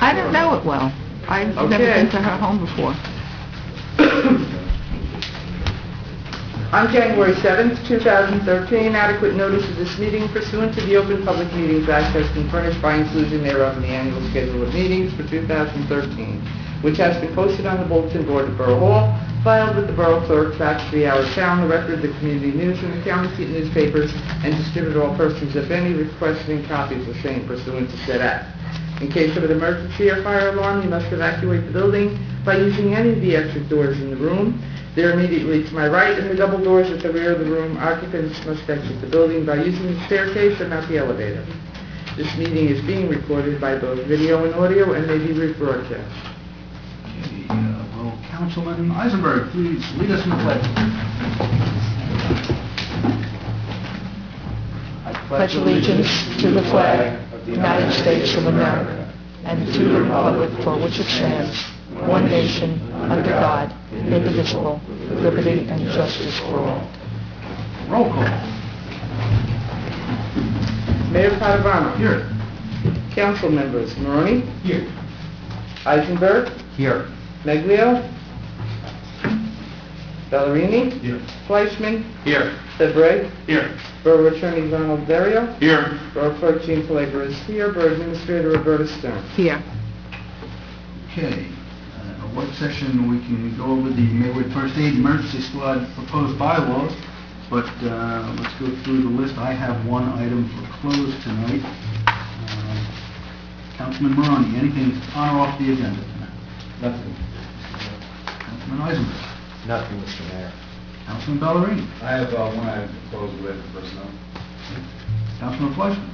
I don't know it well. I've never been to her home before. On January 7th, 2013, adequate notice of this meeting pursuant to the Open Public Meetings Act has been furnished by inclusion thereof in the annual schedule of meetings for 2013, which has been posted on the bulletin board at Borough Hall, filed with the Borough Clerk, faxed to the Hour Town, the Record, the Community News, and the county seat newspapers, and distributed to all persons of any requesting copies of same pursuant to said act. In case of an emergency or fire alarm, you must evacuate the building by using any of the exit doors in the room. They're immediately to my right, and the double doors at the rear of the room. Occupants must exit the building by using the staircase and not the elevator. This meeting is being recorded by both video and audio and may be rebroadcast. Okay, will Councilman Eisenberg please lead us in the pledge? I pledge allegiance to the flag of the United States of America and to the republic for which it stands, one nation, under God, indivisible, with liberty and justice for all. Roll call. Mayor Padovano. Here. Council members Maroney, Here. Eisenberg, Here. Meglio, Ballerini, Here. Fleischman, Here. Debray, Here. Borough Attorney Donald Dario, Here. Borough Clerk Jean Pellegro is here, Borough Administrator Roberta Stern. Here. Okay. Work session, we can go over the Maywood First Aid Emergency Squad proposed bylaws, but let's go through the list. I have one item for close tonight. Councilman Maroney, anything on or off the agenda tonight? Nothing. Councilman Eisenberg? Nothing, Mr. Mayor. Councilman Ballerini? I have one item to close with personnel. Councilman Fleischman?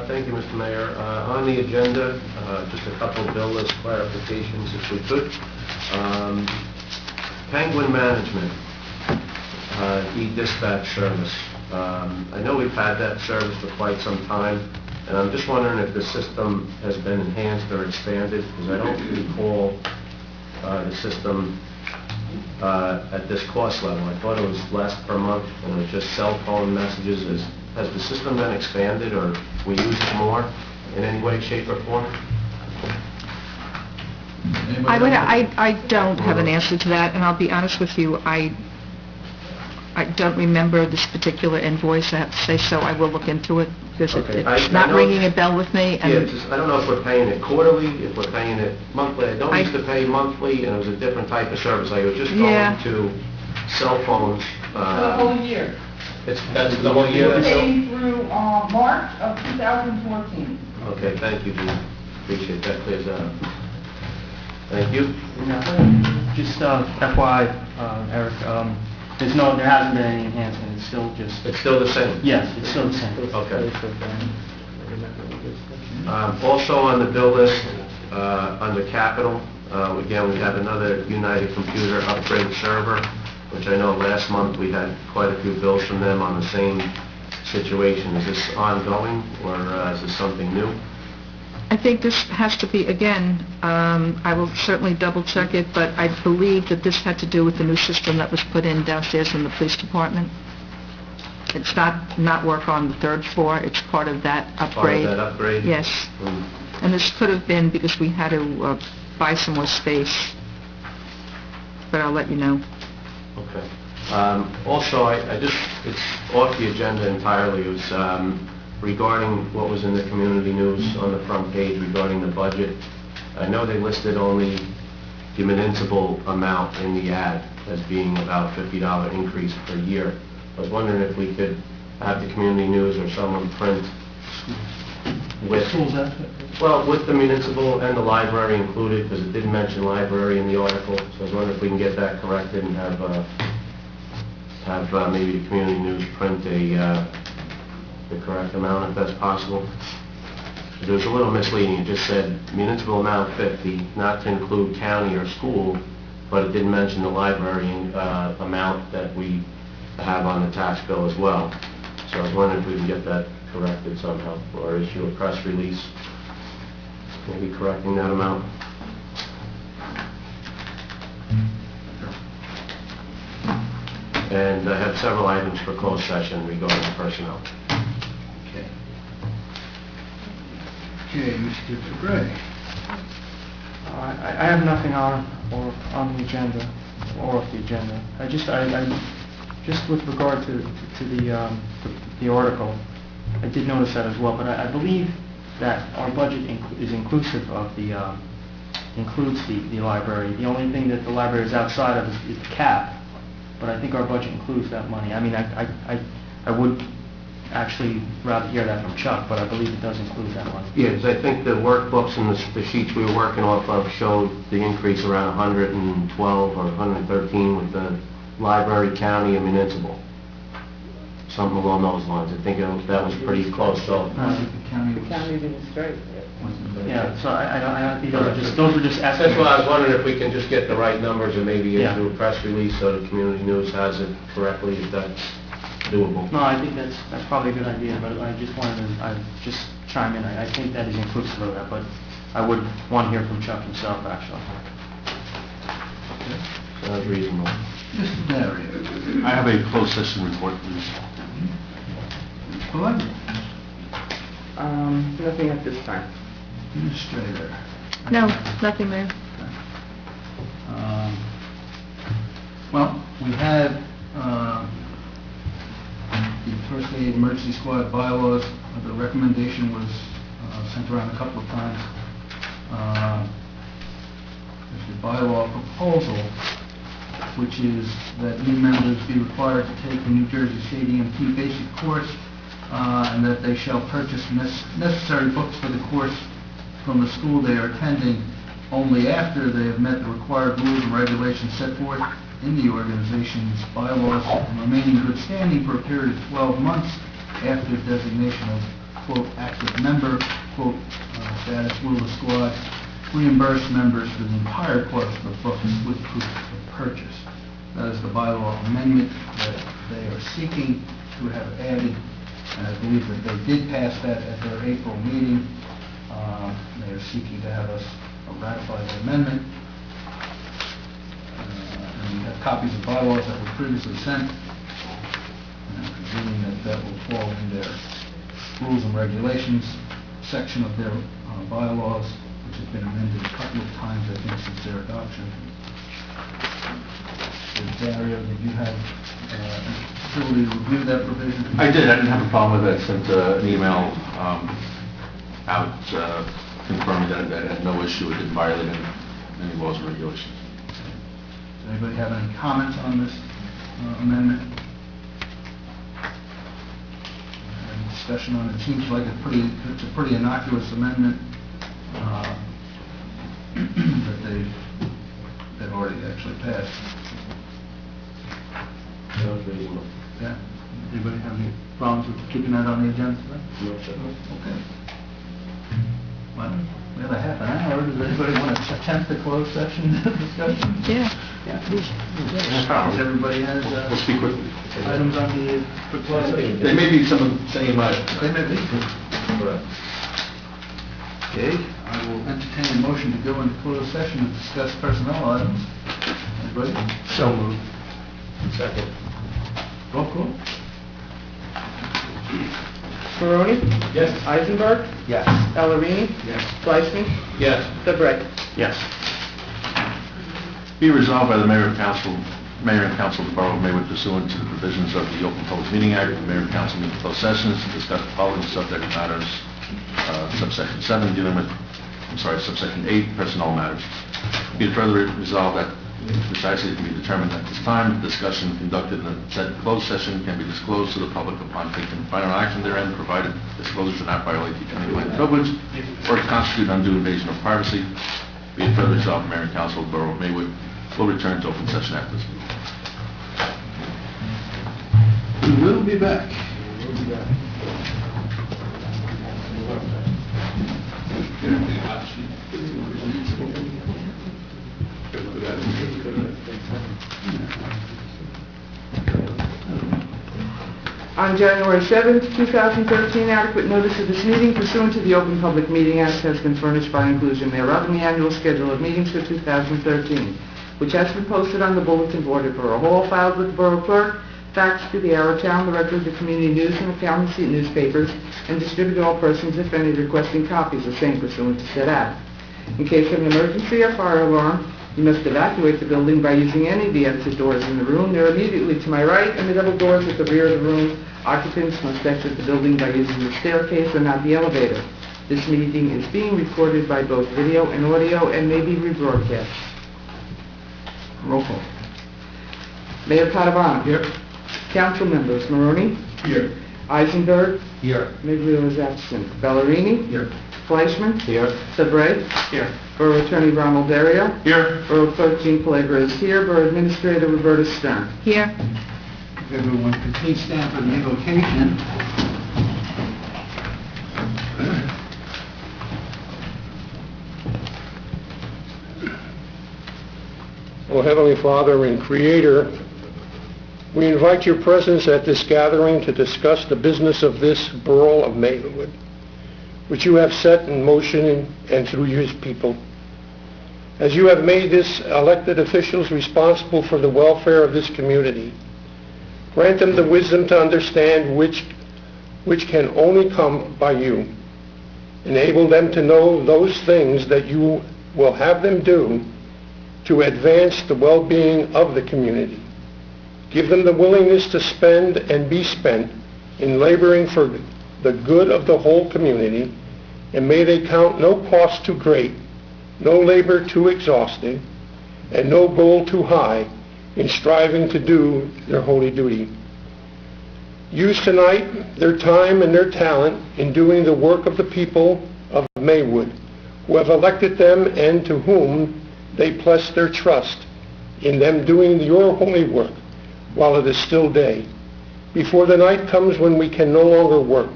Thank you, Mr. Mayor. On the agenda, just a couple of bill list clarifications, if we could. Penguin Management, e-dispatch service. I know we've had that service for quite some time, and I'm just wondering if the system has been enhanced or expanded, because I don't recall the system at this cost level. I thought it was less per month, and it was just cell phone messages. Has the system been expanded, or we use it more in any way, shape, or form? I don't have an answer to that, and I'll be honest with you, I don't remember this particular invoice, I have to say, so I will look into it, because Okay. it's not ringing a bell with me. And Yeah, I don't know if we're paying it quarterly, if we're paying it monthly. I don't used to pay monthly, and it was a different type of service. I was just going to cell phones. For the whole year. That's the whole year? We're paying through March of 2014. Okay, thank you, Dean. Appreciate that, clears that up. Thank you. Just FYI, Eric, there hasn't been any enhancement. It's still just... It's still the same? Yes, it's still the same. Okay. Also on the bill list, under capital, again, we have another United Computer upgrade server, which I know last month we had quite a few bills from them on the same situation. Is this ongoing, or is this something new? I think this has to be, again, I will certainly double check it, but I believe that this had to do with the new system that was put in downstairs in the police department. It's not work on the third floor, it's part of that upgrade. Part of that upgrade? Yes. And this could have been because we had to buy some more space, but I'll let you know. Okay. Also, it's off the agenda entirely. It was regarding what was in the community news on the front page regarding the budget. I know they listed only the municipal amount in the ad as being about $50 increase per year. I was wondering if we could have the community news or someone print with... Well, with the municipal and the library included, because it did mention library in the article, so I was wondering if we can get that corrected and have maybe the community news print the correct amount, if that's possible. It was a little misleading. It just said municipal amount 50, not to include county or school, but it didn't mention the library amount that we have on the tax bill as well. So I was wondering if we can get that corrected somehow, or issue a press release maybe correcting that amount. And I have several items for closed session regarding personnel. Okay. Okay, Mr. Debray. I have nothing on the agenda or off the agenda. I just with regard to the article, I did notice that as well, but I believe that our budget is inclusive of includes the library. The only thing that the library is outside of is the cap, but I think our budget includes that money. I mean, I would actually rather hear that from Chuck, but I believe it does include that money. Yeah, because I think the workbooks and the sheets we were working off of showed the increase around 112 or 113 with the library, county, and municipal. Something along those lines. I think that was pretty close, so. I think the county The was... county didn't strike. Yeah, so I think those were just That's estimates. why I was wondering if we can just get the right numbers and maybe Yeah. do a press release so the community news has it correctly, if that's doable. No, I think that's probably a good idea, but I just wanted to just chime in. I think that is inclusive of that, but I would want to hear from Chuck himself, actually. Sounds reasonable. Mr. Dario. I have a closed session report, please. Mr. Pellegrini. Nothing at this time. Administrator. No, nothing there. Well, we had the first aid emergency squad bylaws. The recommendation was sent around a couple of times. There's the bylaw proposal, which is that new members be required to take the New Jersey State EMT basic course, and that they shall purchase necessary books for the course from the school they are attending only after they have met the required rules and regulations set forth in the organization's bylaws and remain in good standing for a period of 12 months after designation of, quote, active member, quote, status. Will the squad reimburse members for the entire cost of the books with proof of purchase? That is the bylaw amendment that they are seeking to have added, and I believe that they did pass that at their April meeting. They are seeking to have us ratify the amendment. And we have copies of bylaws that were previously sent. And I'm presuming that that will fall in their rules and regulations section of their bylaws, which has been amended a couple of times, I think, since their adoption. Dario, did you have an ability to review that provision? I did. I didn't have a problem with it. I sent an email out confirming that it had no issue. It didn't violate any laws or regulations. Does anybody have any comments on this amendment? Any discussion on it? It seems like it's a pretty innocuous amendment that they've already actually passed. Sounds reasonable. Yeah. Anybody have any problems with keeping that on the agenda today? No, sir. Okay. Well, we have a half an hour. Does anybody want to attempt the closed session discussion? Yeah. Does everybody has We'll speak quickly. items on the for closed session? They may be some of the same They may be. Correct. Okay, I will entertain a motion to go into closed session to discuss personnel items. Anybody? So moved. Second. Roll call? Barone? Yes. Eisenberg? Yes. Ellerini? Yes. Fleischman? Yes. Debrek? Yes. Be resolved by the Mayor and Council of the Borough of Maywood pursuant to the provisions of the Open Public Meeting Act, the Mayor and Council meet in closed sessions to discuss the following subject matters, subsection 7 dealing with, subsection 8, personnel matters. Be it further resolved that precisely can be determined at this time, the discussion conducted in the said closed session can be disclosed to the public upon taking final action therein, provided disclosure should not violate the attorney-client privilege or constitute undue invasion of privacy. Be it further resolved, Mayor and Council of the Borough of Maywood will return to open session after this meeting. We will be back. On January 7th, 2013, adequate notice of this meeting pursuant to the Open Public Meeting Act has been furnished by inclusion thereof in the annual schedule of meetings for 2013, which has been posted on the bulletin board at Borough Hall, filed with the Borough Clerk, faxed to the Arrowtown, the Record, the Community News, and the County Seat newspapers, and distributed to all persons, if any, requesting copies of same pursuant to said act. In case of an emergency or fire alarm, you must evacuate the building by using any of the exit doors in the room. They're immediately to my right, and the double doors at the rear of the room. Occupants must exit the building by using the staircase and not the elevator. This meeting is being recorded by both video and audio and may be rebroadcast. Roll call. Mayor Padavano. Here. Council members Maroney, Here. Eisenberg, Here. Miglio is absent. Ballerini, Here. Fleischman, Here. Sabré, Here. Borough Attorney Ronald Dario, Here. Borough Clerk Jean Pellegra is here, Borough Administrator Roberta Stern. Here. If everyone could please stand for the invocation. O Heavenly Father and Creator, we invite your presence at this gathering to discuss the business of this Borough of Maywood, which you have set in motion and through your people. As you have made this elected officials responsible for the welfare of this community, grant them the wisdom to understand which can only come by you. Enable them to know those things that you will have them do to advance the well-being of the community. Give them the willingness to spend and be spent in laboring for the good of the whole community, and may they count no cost too great, no labor too exhausting, and no goal too high in striving to do their holy duty. Use tonight their time and their talent in doing the work of the people of Maywood, who have elected them and to whom they place their trust in them doing your holy work while it is still day, before the night comes when we can no longer work.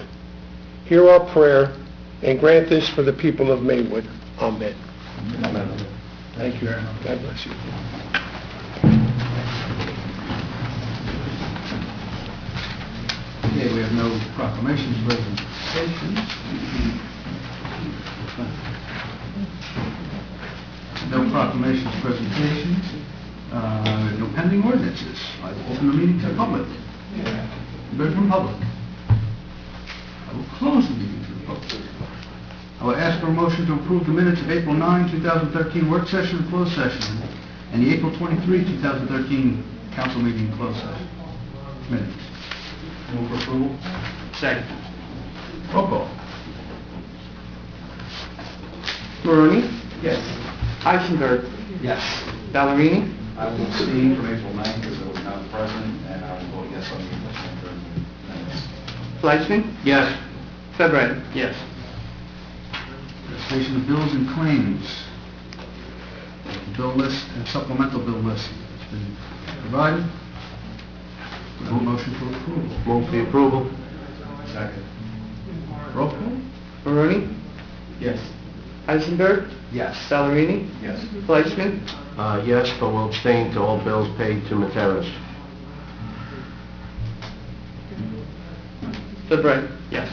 Hear our prayer and grant this for the people of Maywood. Amen. Amen. Thank you, Aaron. God bless you. Okay, we have no proclamations, presentations. No proclamations, presentations. No pending ordinances. I will open the meeting to the public. Anybody from public? I will close the meeting to the public. I will ask for a motion to approve the minutes of April 9, 2013 work session and closed session, and the April 23, 2013 council meeting and closed session minutes. Move for approval. Second. Roll call. Maroney, Yes. Eisenberg, Yes. Ballerini, I will abstain from April 9th because I was not present, and I will vote yes on the April 23rd minutes. Fleischman, Yes. Sabré. Yes. Presentation of bills and claims. Bill list and supplemental bill list has been provided. We have a motion for approval. Move the approval. Second. Roll call. Maroney, Yes. Eisenberg, Yes. Ballerini, Yes. Fleischman, Yes, but will abstain to all bills paid to Materas. Sabré. Yes.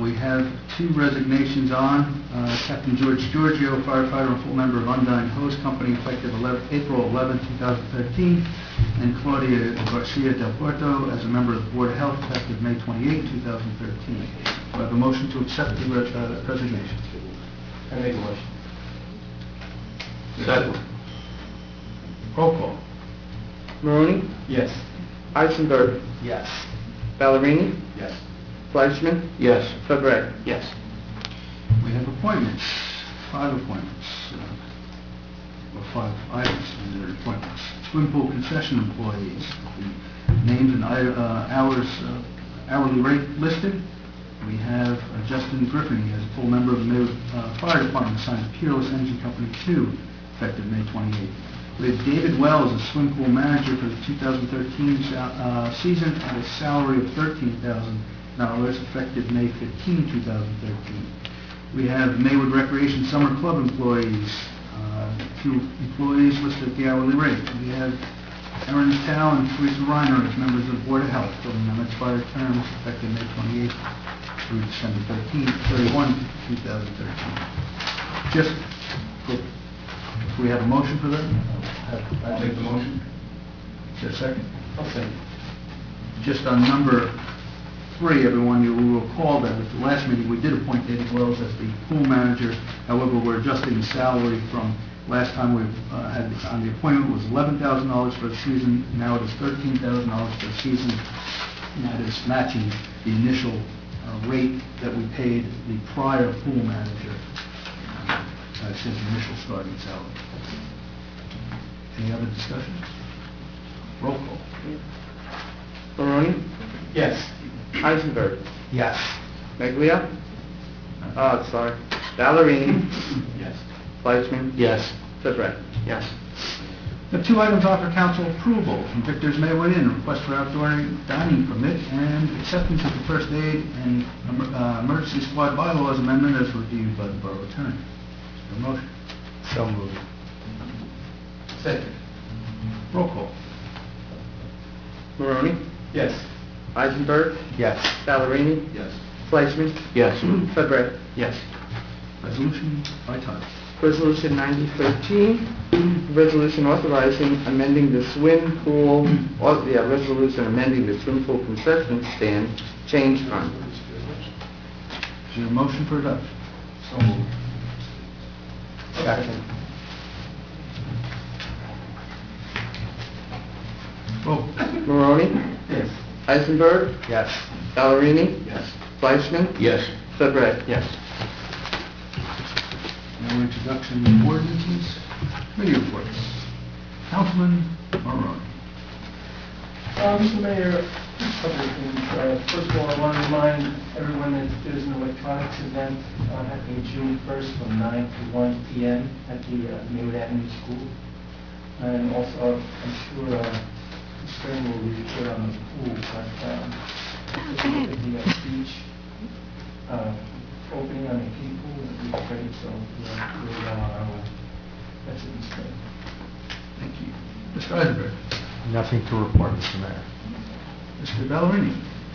We have two resignations on. Captain George Giorgio, firefighter and full member of Undyne Hose Company, effective April 11, 2013, and Claudia Garcia del Puerto as a member of the Board of Health, effective May 28, 2013. Do I have a motion to accept the resignation? I make a motion. Second. Roll call. Maroney, Yes. Eisenberg, Yes. Ballerini, Yes. Fleischman, Yes. Sabré. Yes. We have appointments, 5 appointments, or 5 items in their appointments. Swim pool concession employees, the names and hours, hourly rate listed. We have Justin Griffin, he is a full member of the Maywood Fire Department, assigned to Peerless Engine Company 2, effective May 28. We have David Wells, a swim pool manager for the 2013 season, at a salary of $13,000, effective May 15, 2013. We have Maywood Recreation Summer Club employees, 2 employees listed at the hourly rate. We have Erin Tao and Teresa Reiner as members of the Board of Health, filling unexpired terms effective May 28 through December 31, 2013. Just, if we have a motion for that? I'll make the motion. Is there a second? I'll second. Just on number 3, everyone, you will recall that at the last meeting, we did appoint David Wells as the pool manager. However, we're adjusting the salary from last time we had on the appointment was $11,000 for the season. Now it is $13,000 for the season. And that is matching the initial rate that we paid the prior pool manager. That's his initial starting salary. Any other discussion? Roll call. Barone? Yes. Eisenberg? Yes. Meglia? Ballerini? Yes. Fleischman? Yes. Surratt? Yes. The 2 items are for council approval. From Victor's Maywood Inn, request for outdoor dining permit and acceptance of the first aid and emergency squad bylaws amendment as reviewed by the borough attorney. Is there a motion? So moved. Second. Roll call. Barone? Yes. Eisenberg? Yes. Ballerini? Yes. Fleischman? Yes. Surratt? Yes. Resolution by title. Resolution 9013, resolution authorizing amending the swim pool, resolution amending the swim pool concession stand change fund. Is there a motion for adoption? So moved. Second. Roll. Barone? Yes. Eisenberg? Yes. Ballerini? Yes. Fleischman? Yes. Surratt? Yes. Now introduction of ordinances, committee reports. Councilman Morone. Mr. Mayor, a couple of things. First of all, I want to remind everyone that there's an electronics event happening June 1st from 9 to 1 p.m. at the Maywood Avenue School. And also, I'm sure the spring will be put on the pool, but the beach opening on the kiddie pool would be great, so we're on our way. That's it, Mr. Mayor. Thank you. Mr. Eisenberg. Nothing to report, Mr. Mayor. Mr. Ballerini.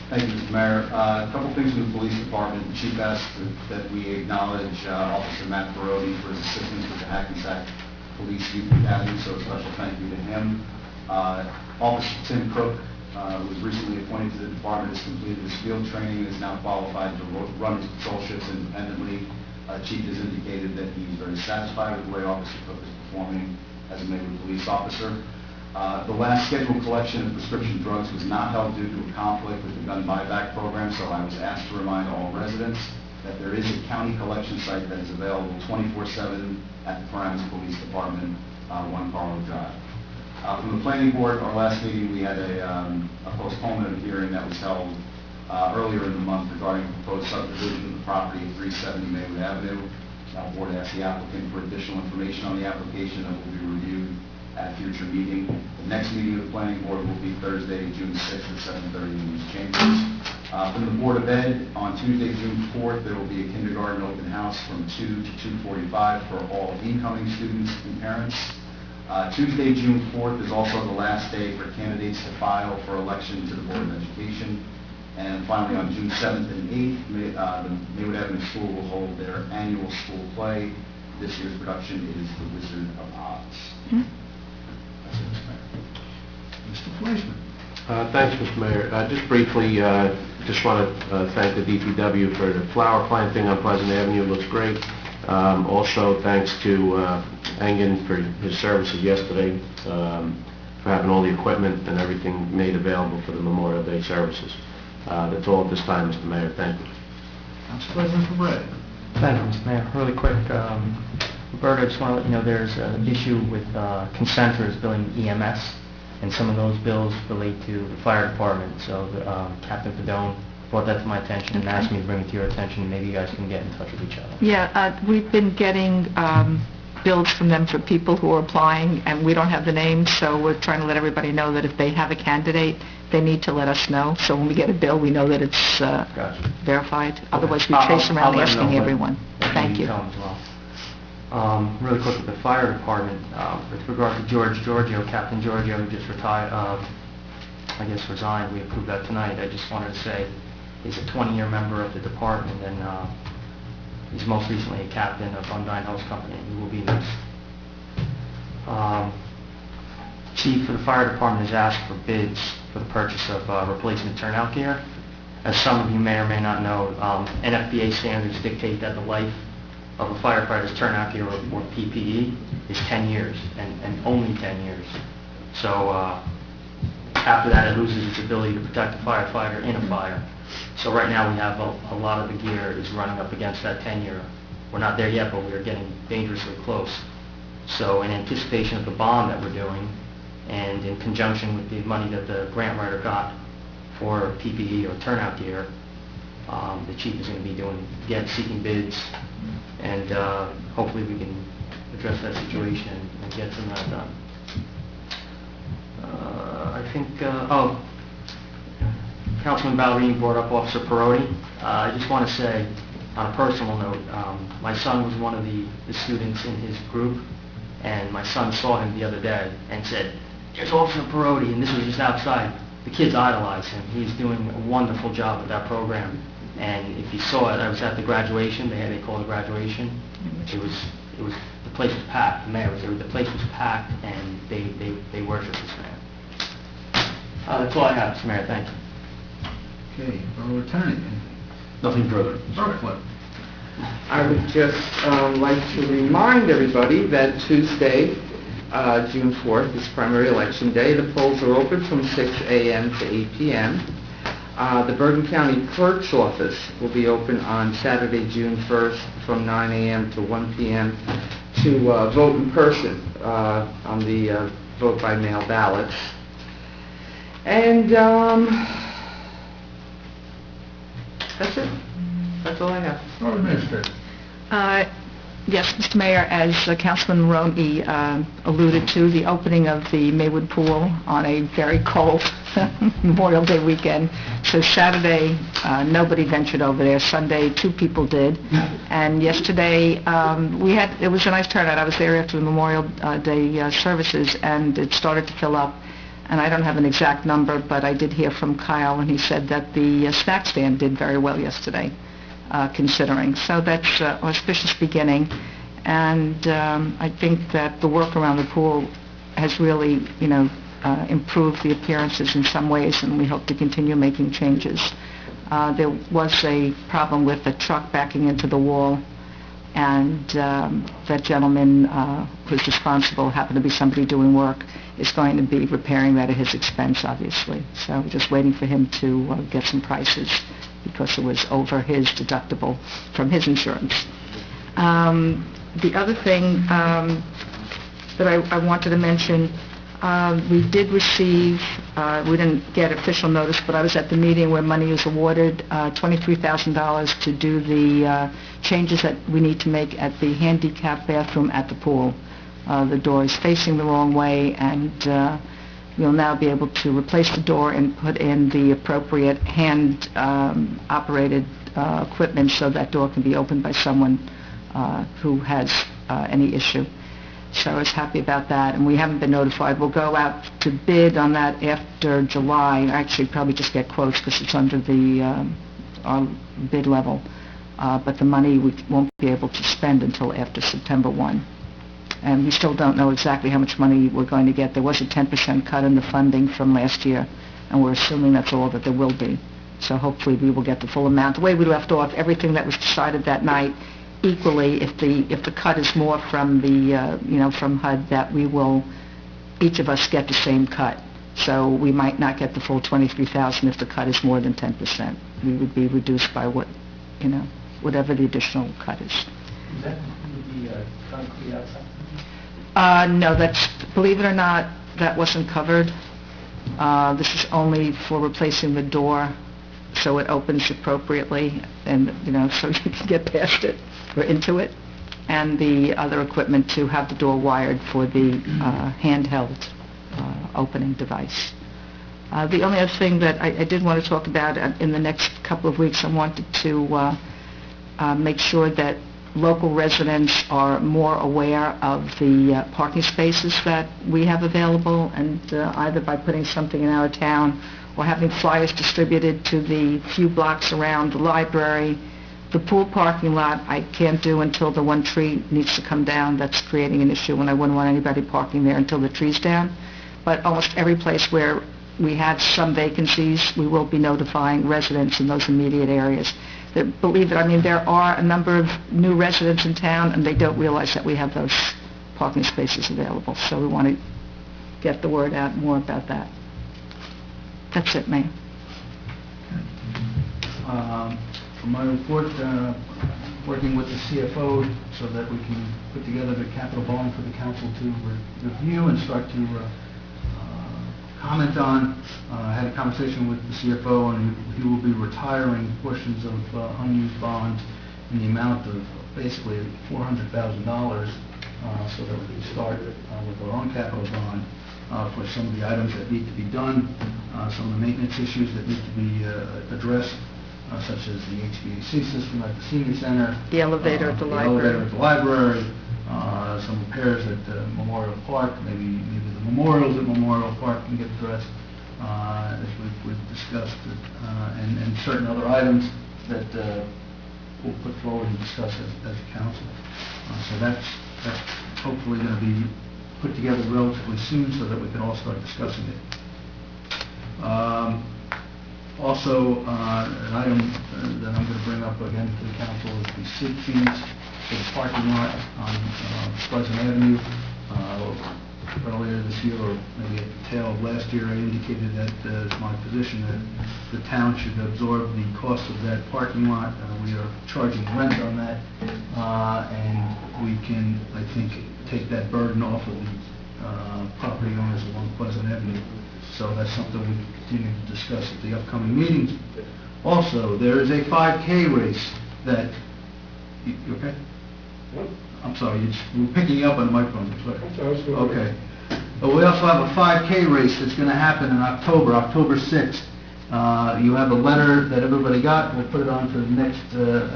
Thank you, Mr. Mayor. A couple things with the police department. The chief asked that we acknowledge Officer Matt Barodi for his assistance with the Hackensack Police Youth Academy, so a special thank you to him. Officer Tim Cook was recently appointed to the department, has completed his field training, and is now qualified to run his patrol shifts independently. Chief has indicated that he's very satisfied with the way Officer Cook is performing as a Maywood police officer. The last scheduled collection of prescription drugs was not held due to a conflict with the gun buyback program, so I was asked to remind all residents that there is a county collection site that is available 24/7 at the Paramus Police Department, 1 Carlo Drive. From the planning board, our last meeting, we had a postponement of a hearing that was held earlier in the month regarding proposed subdivision of the property at 370 Maywood Avenue. The board asked the applicant for additional information on the application that will be reviewed at a future meeting. The next meeting of the planning board will be Thursday, June 6th at 7:30 in these chambers. From the Board of Ed, on Tuesday, June 4th, there will be a kindergarten open house from 2 to 2:45 for all incoming students and parents. Tuesday, June 4th is also the last day for candidates to file for election to the Board of Education. And finally, on June 7th and 8th, the Maywood Avenue School will hold their annual school play. This year's production is The Wizard of Oz. That's it, Mr. Mayor. Mr. Fleischman. Thanks, Mr. Mayor. Just briefly, just want to thank the DPW for the flower planting on Pleasant Avenue. It looks great. Also, thanks to Engen for his services yesterday, for having all the equipment and everything made available for the Memorial Day services. That's all at this time, Mr. Mayor. Thank you. Council President Fabret. Thank you, Mr. Mayor. Really quick, Roberta, I just want to let you know there's an issue with consenters billing EMS, and some of those bills relate to the fire department. So Captain Padone brought that to my attention and asked me to bring it to your attention. Maybe you guys can get in touch with each other. Yeah, we've been getting bills from them for people who are applying, and we don't have the names, so we're trying to let everybody know that if they have a candidate, they need to let us know. So when we get a bill, we know that it's Gotcha. verified. Otherwise, we I'll- chase I'll around let them know, asking but everyone. Thank maybe you. tell them as well. Really quick with the fire department, with regard to George Giorgio, Captain Giorgio, who just retired, I guess resigned. We approved that tonight. I just wanted to say he's a 20-year member of the department, and he's most recently a captain of Undine House Company, and he will be missed. Chief for the fire department has asked for bids for the purchase of replacement turnout gear. As some of you may or may not know, NFPA standards dictate that the life of a firefighter's turnout gear or PPE is 10 years, and only 10 years. So after that, it loses its ability to protect a firefighter in a fire. So right now, we have a lot of the gear is running up against that 10-year. We're not there yet, but we're getting dangerously close. So in anticipation of the bond that we're doing, and in conjunction with the money that the grant writer got for PPE or turnout gear, the chief is going to be seeking bids, and hopefully we can address that situation and get some of that done. I think, Councilman Ballerini brought up Officer Perotti. I just want to say, on a personal note, my son was one of the students in his group, and my son saw him the other day and said, "There's Officer Perotti," and this was just outside. The kids idolize him. He's doing a wonderful job with that program. And if you saw it, I was at the graduation. They called it graduation. The place was packed. The mayor was there. The place was packed, and they worship this man. That's all I have, Mr. Mayor. Thank you. Okay, Borough Attorney. Nothing further. Borough Clerk. I would just like to remind everybody that Tuesday, June 4th, is primary election day. The polls are open from 6 a.m. to 8 p.m. The Bergen County Clerk's Office will be open on Saturday, June 1st, from 9 a.m. to 1 p.m. to vote in person on the vote by mail ballots. And that's it. That's all I have. Borough Administrator. Yes, Mr. Mayor, as Councilman Maroney alluded to, the opening of the Maywood pool on a very cold Memorial Day weekend. So Saturday, nobody ventured over there. Sunday, 2 people did. And yesterday, it was a nice turnout. I was there after the Memorial Day services, and it started to fill up. And I don't have an exact number, but I did hear from Kyle, and he said that the snack stand did very well yesterday. Considering. So that's an auspicious beginning, and I think that the work around the pool has really, improved the appearances in some ways, and we hope to continue making changes. There was a problem with a truck backing into the wall, and that gentleman who's responsible, happened to be somebody doing work, is going to be repairing that at his expense, obviously. So we're just waiting for him to get some prices, because it was over his deductible from his insurance. The other thing that I wanted to mention, we did receive, we didn't get official notice, but I was at the meeting where money was awarded, $23,000 to do the changes that we need to make at the handicap bathroom at the pool. The door is facing the wrong way, and we'll now be able to replace the door and put in the appropriate hand-operated equipment so that door can be opened by someone who has any issue. So I was happy about that, and we haven't been notified. We'll go out to bid on that after July. Actually, probably just get quotes because it's under the our bid level. But the money we won't be able to spend until after September 1. And we still don't know exactly how much money we're going to get. There was a 10% cut in the funding from last year, and we're assuming that's all that there will be. So hopefully we will get the full amount. The way we left off, everything that was decided that night, equally, if the cut is more from the from HUD, that we will, each of us get the same cut. So we might not get the full $23,000 if the cut is more than 10%. We would be reduced by whatever the additional cut is. Is that the concrete outside? No, believe it or not, that wasn't covered. This is only for replacing the door so it opens appropriately, and so you can get past it or into it, and the other equipment to have the door wired for the handheld opening device. The only other thing that I did want to talk about in the next couple of weeks, I wanted to make sure that local residents are more aware of the parking spaces that we have available, and either by putting something in our town or having flyers distributed to the few blocks around the library. The pool parking lot I can't do until the one tree needs to come down. That's creating an issue, and I wouldn't want anybody parking there until the tree's down. But almost every place where we had some vacancies, we will be notifying residents in those immediate areas. Believe it, I mean, there are a number of new residents in town, and they don't realize that we have those parking spaces available, so we want to get the word out more about that. That's it, Mayor. For my report, working with the CFO so that we can put together the capital bond for the council to review and start to comment on. I had a conversation with the CFO, and he will be retiring portions of unused bonds in the amount of basically $400,000 so that we can start with our own capital bond for some of the items that need to be done, some of the maintenance issues that need to be addressed, such as the HVAC system at the senior center, The elevator at the library. elevator at the library, some repairs at Memorial Park, maybe the memorials at Memorial Park can get addressed, as we've discussed, and certain other items that we'll put forward and discuss as a council. So that's hopefully going to be put together relatively soon so that we can all start discussing it. Also, an item that I'm going to bring up again to the council is the SID fees for the parking lot on Pleasant Avenue. Earlier this year, or maybe at the tail of last year, I indicated that it's my position that the town should absorb the cost of that parking lot. We are charging rent on that, and we can, I think, take that burden off of the property owners along Pleasant Avenue. So that's something we continue to discuss at the upcoming meetings. Also, there is a 5K race that, you okay? I'm sorry, we're picking you up on the microphone. Okay. But we also have a 5K race that's going to happen in October 6th. You have a letter that everybody got. We'll put it on for the next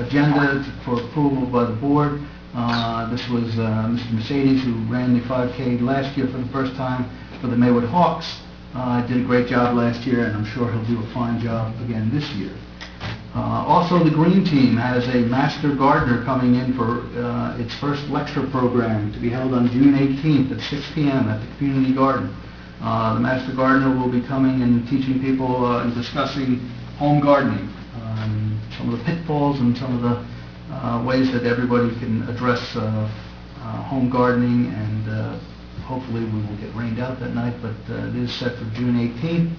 agenda for approval by the board. This was Mr. Mercedes, who ran the 5K last year for the first time for the Maywood Hawks. Did a great job last year, and I'm sure he'll do a fine job again this year. Also, the Green Team has a Master Gardener coming in for its first lecture program to be held on June 18th at 6 p.m. at the Community Garden. The Master Gardener will be coming and teaching people and discussing home gardening, some of the pitfalls and some of the ways that everybody can address home gardening, and hopefully we will get rained out that night, but it is set for June 18th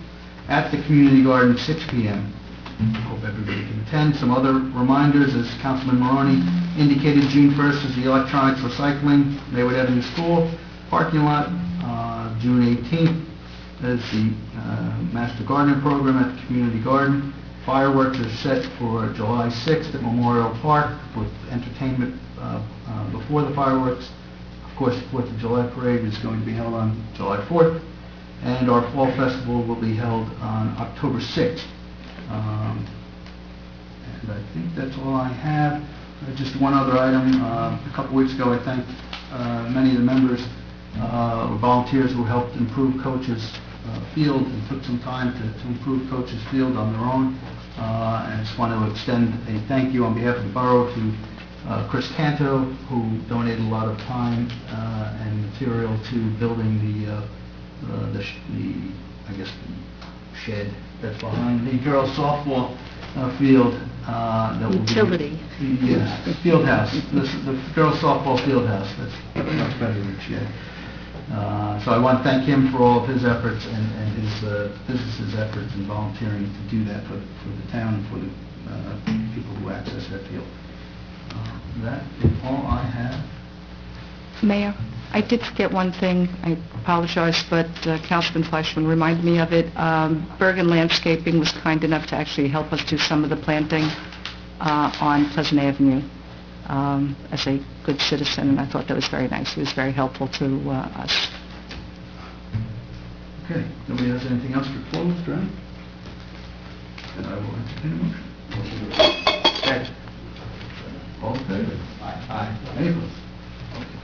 at the Community Garden, 6 p.m. Hope everybody can attend. Some other reminders, as Councilman Maroney indicated, June 1st is the electronics recycling, Maywood Avenue School parking lot. June 18th is the Master Gardener program at the Community Garden. Fireworks are set for July 6th at Memorial Park with entertainment before the fireworks. Of course, the 4th of July parade is going to be held on July 4th, and our fall festival will be held on October 6th. And I think that's all I have. Just one other item. A couple weeks ago, I thanked many of the members or volunteers who helped improve Coach's field and took some time to improve Coach's field on their own. And I just want to extend a thank you on behalf of the borough to Chris Canto, who donated a lot of time and material to building the shed that's behind the girls' softball field. That will Utility. Yes, field house. The girls' softball field house. That's much better than shed. So I want to thank him for all of his efforts and his business's efforts in volunteering to do that for the town and for the people who access that field. That is all I have. Mayor, I did forget one thing. I apologize, but Councilman Fleischman reminded me of it. Bergen Landscaping was kind enough to actually help us do some of the planting on Pleasant Avenue as a good citizen, and I thought that was very nice. He was very helpful to us. Okay, nobody has anything else for closed, right? Then I will entertain a motion. Second. All in favor? Aye. Any opposed? Okay.